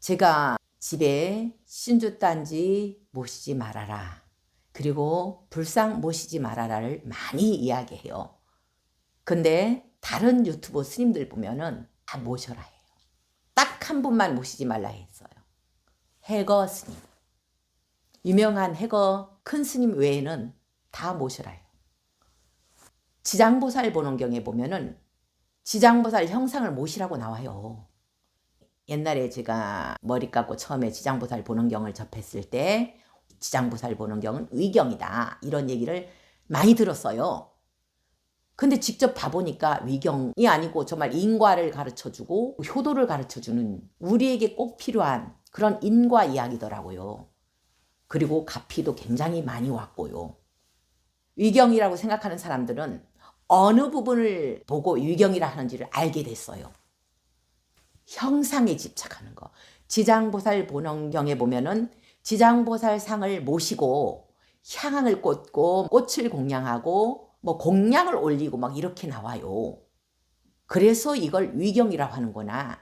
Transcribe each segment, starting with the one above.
제가 집에 신주단지 모시지 말아라. 그리고 불상 모시지 말아라를 많이 이야기해요. 근데 다른 유튜버 스님들 보면은 다 모셔라 해요. 딱 한 분만 모시지 말라 했어요. 해거 스님. 유명한 해거 큰 스님 외에는 다 모셔라 해요. 지장보살 보는경에 보면은 지장보살 형상을 모시라고 나와요. 옛날에 제가 머리 깎고 처음에 지장보살 보는경을 접했을 때 지장보살 보는경은 위경이다 이런 얘기를 많이 들었어요. 근데 직접 봐보니까 위경이 아니고 정말 인과를 가르쳐주고 효도를 가르쳐주는 우리에게 꼭 필요한 그런 인과 이야기더라고요. 그리고 가피도 굉장히 많이 왔고요. 위경이라고 생각하는 사람들은 어느 부분을 보고 위경이라 하는지를 알게 됐어요. 형상에 집착하는 거. 지장보살 보는경에 보면은 지장보살 상을 모시고 향을 꽂고 꽃을 공양하고 뭐 공양을 올리고 막 이렇게 나와요. 그래서 이걸 위경이라고 하는구나.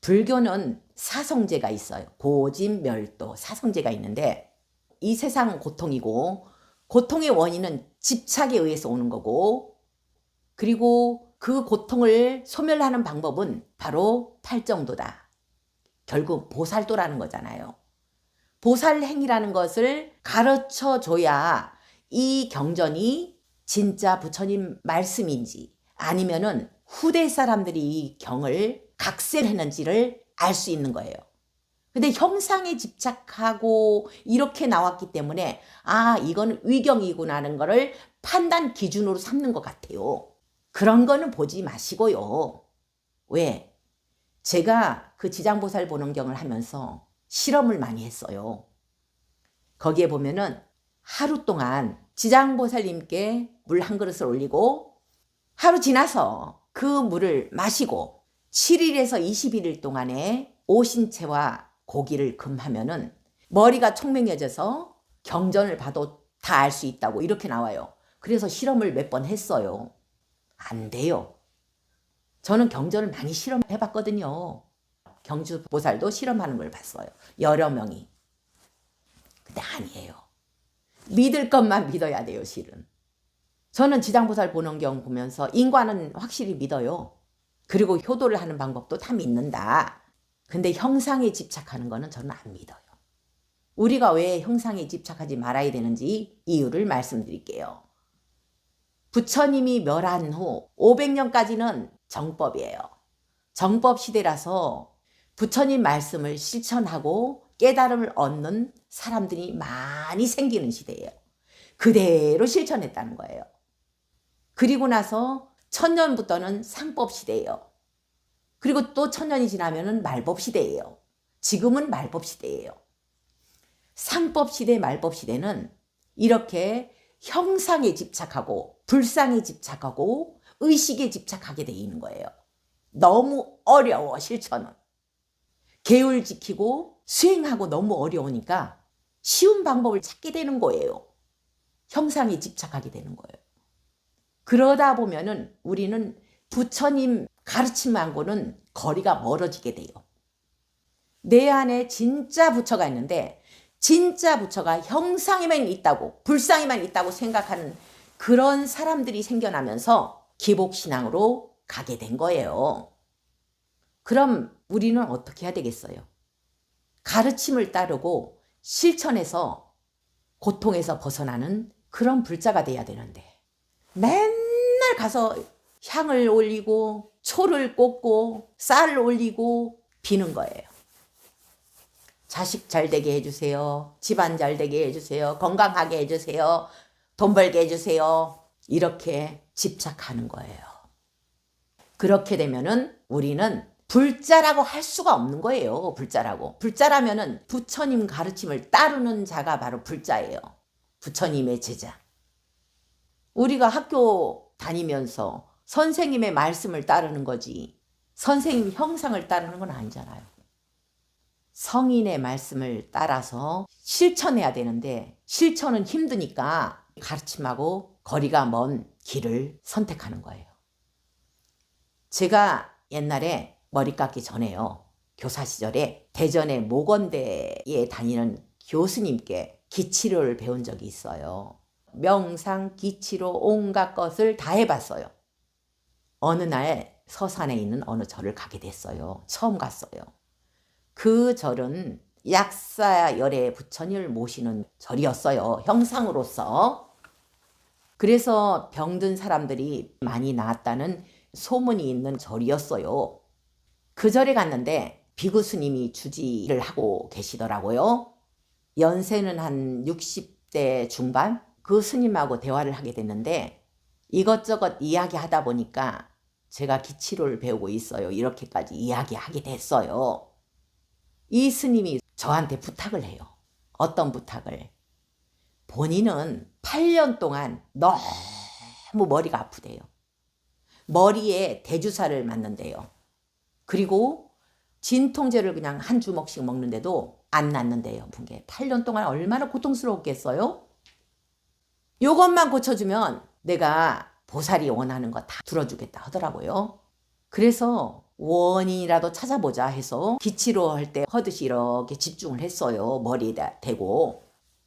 불교는 사성제가 있어요. 고진멸도 사성제가 있는데 이 세상 고통이고 고통의 원인은 집착에 의해서 오는 거고 그리고 그 고통을 소멸하는 방법은 바로 팔정도다. 결국 보살도라는 거잖아요. 보살행이라는 것을 가르쳐 줘야 이 경전이 진짜 부처님 말씀인지 아니면은 후대 사람들이 이 경을 각색했는지를 알 수 있는 거예요. 근데 형상에 집착하고 이렇게 나왔기 때문에 아 이건 위경이구나 하는 거를 판단 기준으로 삼는 것 같아요. 그런 거는 보지 마시고요. 왜? 제가 그 지장보살 보는경을 하면서 실험을 많이 했어요. 거기에 보면은 하루 동안 지장보살님께 물 한 그릇을 올리고 하루 지나서 그 물을 마시고 7일에서 21일 동안에 오신채와 고기를 금하면은 머리가 총명해져서 경전을 봐도 다 알 수 있다고 이렇게 나와요. 그래서 실험을 몇 번 했어요. 안 돼요. 저는 경전을 많이 실험해봤거든요. 경주보살도 실험하는 걸 봤어요. 여러 명이. 근데 아니에요. 믿을 것만 믿어야 돼요, 실은. 저는 지장보살 보는경 보면서 인과는 확실히 믿어요. 그리고 효도를 하는 방법도 다 믿는다. 근데 형상에 집착하는 거는 저는 안 믿어요. 우리가 왜 형상에 집착하지 말아야 되는지 이유를 말씀드릴게요. 부처님이 멸한 후 500년까지는 정법이에요. 정법 시대라서 부처님 말씀을 실천하고 깨달음을 얻는 사람들이 많이 생기는 시대예요. 그대로 실천했다는 거예요. 그리고 나서 1000년부터는 상법 시대예요. 그리고 또 1000년이 지나면은 말법 시대예요. 지금은 말법 시대예요. 상법 시대, 말법 시대는 이렇게 형상에 집착하고 불상에 집착하고 의식에 집착하게 돼 있는 거예요. 너무 어려워 실천은. 계율 지키고 수행하고 너무 어려우니까 쉬운 방법을 찾게 되는 거예요. 형상에 집착하게 되는 거예요. 그러다 보면은 우리는 부처님 가르침하고는 거리가 멀어지게 돼요. 내 안에 진짜 부처가 있는데 진짜 부처가 형상에만 있다고 불상에만 있다고 생각하는 그런 사람들이 생겨나면서 기복신앙으로 가게 된 거예요. 그럼 우리는 어떻게 해야 되겠어요? 가르침을 따르고 실천해서 고통에서 벗어나는 그런 불자가 돼야 되는데 맨날 가서 향을 올리고 초를 꽂고 쌀을 올리고 비는 거예요. 자식 잘 되게 해주세요. 집안 잘 되게 해주세요. 건강하게 해주세요. 돈 벌게 해주세요. 이렇게 집착하는 거예요. 그렇게 되면은 우리는 불자라고 할 수가 없는 거예요. 불자라고. 불자라면은 부처님 가르침을 따르는 자가 바로 불자예요. 부처님의 제자. 우리가 학교 다니면서 선생님의 말씀을 따르는 거지 선생님 형상을 따르는 건 아니잖아요. 성인의 말씀을 따라서 실천해야 되는데 실천은 힘드니까 가르침하고 거리가 먼 길을 선택하는 거예요. 제가 옛날에 머리 깎기 전에요. 교사 시절에 대전의 모건대에 다니는 교수님께 기치료를 배운 적이 있어요. 명상, 기치료 온갖 것을 다 해봤어요. 어느 날 서산에 있는 어느 절을 가게 됐어요. 처음 갔어요. 그 절은 약사열애 부처님을 모시는 절이었어요. 형상으로서. 그래서 병든 사람들이 많이 나았다는 소문이 있는 절이었어요. 그 절에 갔는데 비구 스님이 주지를 하고 계시더라고요. 연세는 한 60대 중반? 그 스님하고 대화를 하게 됐는데 이것저것 이야기하다 보니까 제가 기치료를 배우고 있어요. 이렇게까지 이야기하게 됐어요. 이 스님이 저한테 부탁을 해요. 어떤 부탁을? 본인은 8년 동안 너무 머리가 아프대요. 머리에 대주사를 맞는데요. 그리고 진통제를 그냥 한 주먹씩 먹는데도 안 낫는데요. 그게 8년 동안 얼마나 고통스러웠겠어요? 요것만 고쳐주면 내가 보살이 원하는 거 다 들어주겠다 하더라고요. 그래서 원인이라도 찾아보자 해서 기치료 할 때 하듯이 이렇게 집중을 했어요. 머리에다 대고.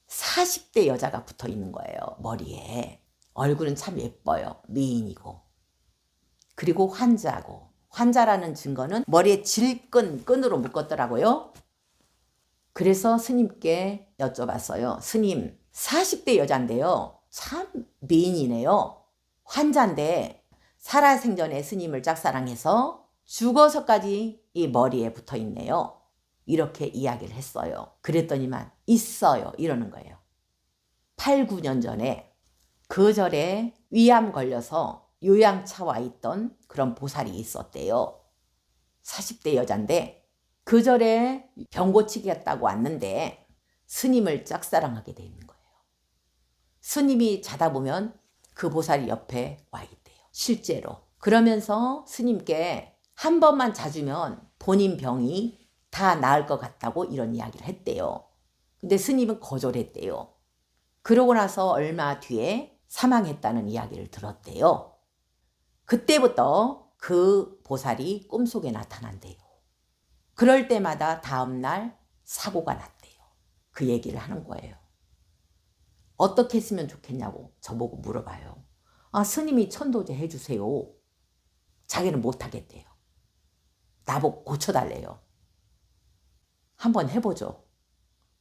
40대 여자가 붙어 있는 거예요. 머리에. 얼굴은 참 예뻐요. 미인이고. 그리고 환자고. 환자라는 증거는 머리에 끈으로 묶었더라고요. 그래서 스님께 여쭤봤어요. 스님, 40대 여잔데요. 참 미인이네요. 환자인데 살아생전에 스님을 짝사랑해서 죽어서까지 이 머리에 붙어 있네요. 이렇게 이야기를 했어요. 그랬더니만 있어요. 이러는 거예요. 8, 9년 전에 그 절에 위암 걸려서 요양차 와 있던 그런 보살이 있었대요. 40대 여잔데 그 절에 병 고치겠다고 왔는데 스님을 짝사랑하게 돼 있는 거예요. 스님이 자다 보면 그 보살이 옆에 와 있대요. 실제로. 그러면서 스님께 한 번만 자주면 본인 병이 다 나을 것 같다고 이런 이야기를 했대요. 근데 스님은 거절했대요. 그러고 나서 얼마 뒤에 사망했다는 이야기를 들었대요. 그때부터 그 보살이 꿈속에 나타난대요. 그럴 때마다 다음날 사고가 났대요. 그 얘기를 하는 거예요. 어떻게 했으면 좋겠냐고 저보고 물어봐요. 아, 스님이 천도제 해주세요. 자기는 못하겠대요. 나보고 고쳐달래요. 한번 해보죠.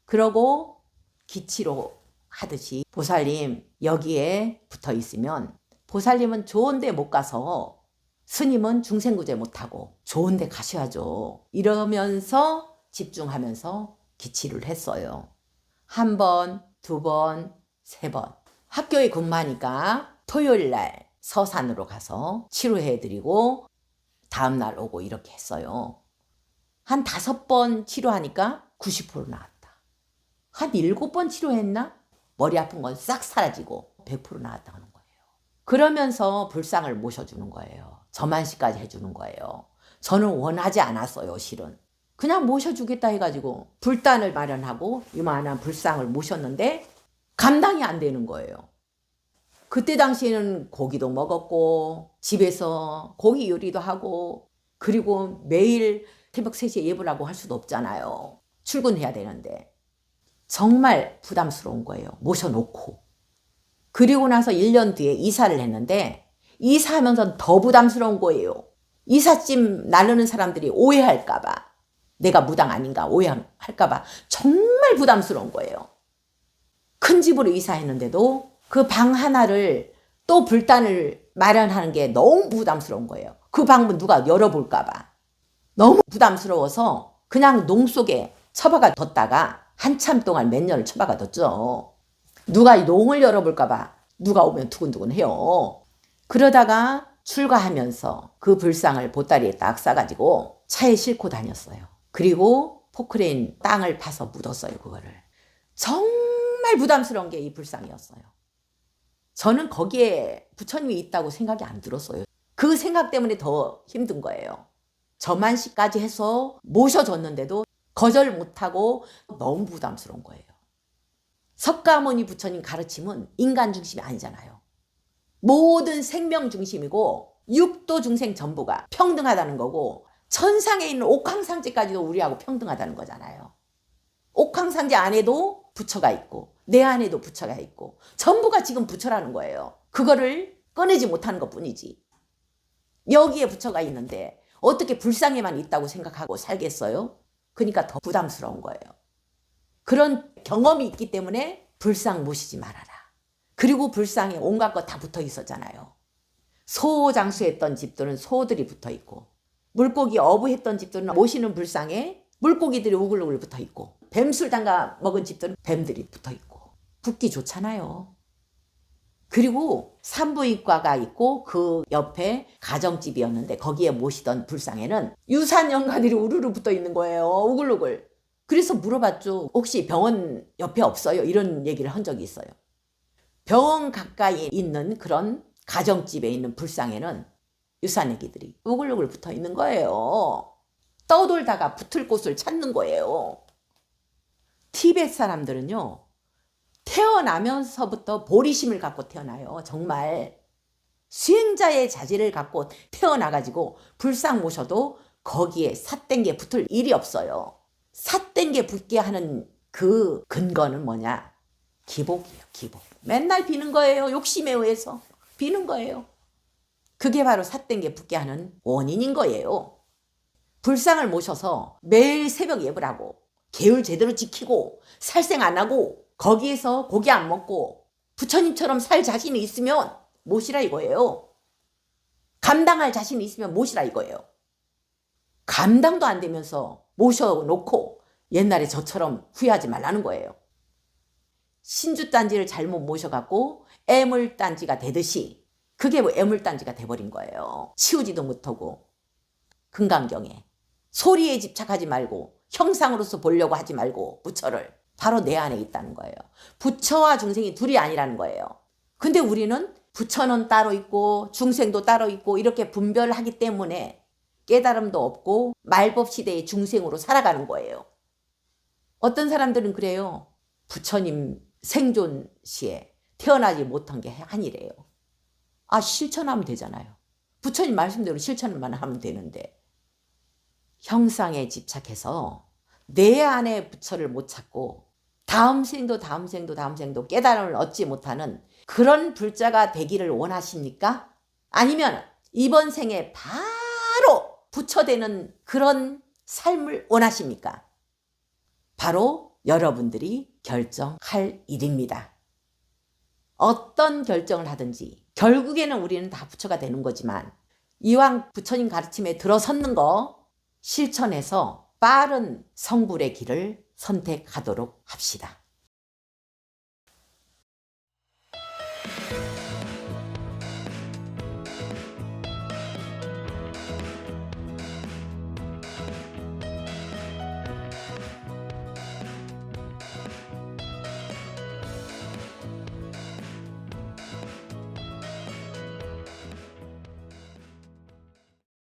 그러고 기치로 하듯이 보살님 여기에 붙어 있으면 보살님은 좋은 데 못 가서 스님은 중생구제 못하고 좋은 데 가셔야죠. 이러면서 집중하면서 기치를 했어요. 한 번, 두 번, 세 번. 학교에 근무하니까 토요일 날 서산으로 가서 치료해드리고 다음날 오고 이렇게 했어요. 한 5번 치료하니까 90% 나왔다. 한 7번 치료했나? 머리 아픈 건 싹 사라지고 100% 나왔다는 거예요. 그러면서 불상을 모셔주는 거예요. 저만시까지 해주는 거예요. 저는 원하지 않았어요, 실은. 그냥 모셔주겠다 해가지고 불단을 마련하고 이만한 불상을 모셨는데 감당이 안 되는 거예요. 그때 당시에는 고기도 먹었고 집에서 고기 요리도 하고 그리고 매일 새벽 3시에 예불 하고 할 수도 없잖아요. 출근해야 되는데. 정말 부담스러운 거예요. 모셔놓고. 그리고 나서 1년 뒤에 이사를 했는데 이사하면서 더 부담스러운 거예요. 이삿짐 나르는 사람들이 오해할까 봐. 내가 무당 아닌가 오해할까 봐 정말 부담스러운 거예요. 큰 집으로 이사했는데도 그 방 하나를 또 불단을 마련하는 게 너무 부담스러운 거예요. 그 방문 누가 열어볼까 봐. 너무 부담스러워서 그냥 농 속에 처박아 뒀다가 한참 동안 몇 년을 처박아 뒀죠. 누가 농을 열어볼까 봐 누가 오면 두근두근 해요. 그러다가 출가하면서 그 불상을 보따리에 딱 싸가지고 차에 싣고 다녔어요. 그리고 포크레인 땅을 파서 묻었어요. 그거를. 정말 부담스러운 게 이 불상이었어요. 저는 거기에 부처님이 있다고 생각이 안 들었어요. 그 생각 때문에 더 힘든 거예요. 저만시까지 해서 모셔줬는데도 거절 못하고 너무 부담스러운 거예요. 석가모니 부처님 가르침은 인간 중심이 아니잖아요. 모든 생명 중심이고 육도 중생 전부가 평등하다는 거고 천상에 있는 옥황상제까지도 우리하고 평등하다는 거잖아요. 옥황상제 안에도 부처가 있고 내 안에도 부처가 있고 전부가 지금 부처라는 거예요. 그거를 꺼내지 못하는 것뿐이지. 여기에 부처가 있는데 어떻게 불상에만 있다고 생각하고 살겠어요? 그러니까 더 부담스러운 거예요. 그런 경험이 있기 때문에 불상 모시지 말아라. 그리고 불상에 온갖 것 다 붙어 있었잖아요. 소 장수했던 집들은 소들이 붙어 있고 물고기 어부했던 집들은 모시는 불상에 물고기들이 우글우글 붙어 있고 뱀술 담가 먹은 집들은 뱀들이 붙어 있고 붙기 좋잖아요. 그리고 산부인과가 있고 그 옆에 가정집이었는데 거기에 모시던 불상에는 유산연가들이 우르르 붙어 있는 거예요. 우글우글. 그래서 물어봤죠. 혹시 병원 옆에 없어요? 이런 얘기를 한 적이 있어요. 병원 가까이 있는 그런 가정집에 있는 불상에는 유산애기들이 우글우글 붙어 있는 거예요. 떠돌다가 붙을 곳을 찾는 거예요. 티베트 사람들은요. 태어나면서부터 보리심을 갖고 태어나요. 정말 수행자의 자질을 갖고 태어나가지고 불상 모셔도 거기에 삿된 게 붙을 일이 없어요. 삿된 게 붙게 하는 그 근거는 뭐냐? 기복이에요. 기복. 맨날 비는 거예요. 욕심에 의해서 비는 거예요. 그게 바로 삿된 게 붙게 하는 원인인 거예요. 불상을 모셔서 매일 새벽 예불 하고 계율 제대로 지키고 살생 안 하고 거기에서 고기 안 먹고 부처님처럼 살 자신이 있으면 모시라 이거예요. 감당할 자신이 있으면 모시라 이거예요. 감당도 안 되면서 모셔놓고 옛날에 저처럼 후회하지 말라는 거예요. 신주단지를 잘못 모셔갖고 애물단지가 되듯이 그게 애물단지가 돼버린 거예요. 치우지도 못하고 금강경에 소리에 집착하지 말고 형상으로서 보려고 하지 말고 부처를 바로 내 안에 있다는 거예요. 부처와 중생이 둘이 아니라는 거예요. 근데 우리는 부처는 따로 있고 중생도 따로 있고 이렇게 분별하기 때문에 깨달음도 없고 말법 시대의 중생으로 살아가는 거예요. 어떤 사람들은 그래요. 부처님 생존 시에 태어나지 못한 게 한이래요. 아, 실천하면 되잖아요. 부처님 말씀대로 실천만 하면 되는데 형상에 집착해서 내 안에 부처를 못 찾고 다음 생도 깨달음을 얻지 못하는 그런 불자가 되기를 원하십니까? 아니면 이번 생에 바로 부처되는 그런 삶을 원하십니까? 바로 여러분들이 결정할 일입니다. 어떤 결정을 하든지 결국에는 우리는 다 부처가 되는 거지만 이왕 부처님 가르침에 들어섰는 거 실천해서 빠른 성불의 길을 선택하도록 합시다.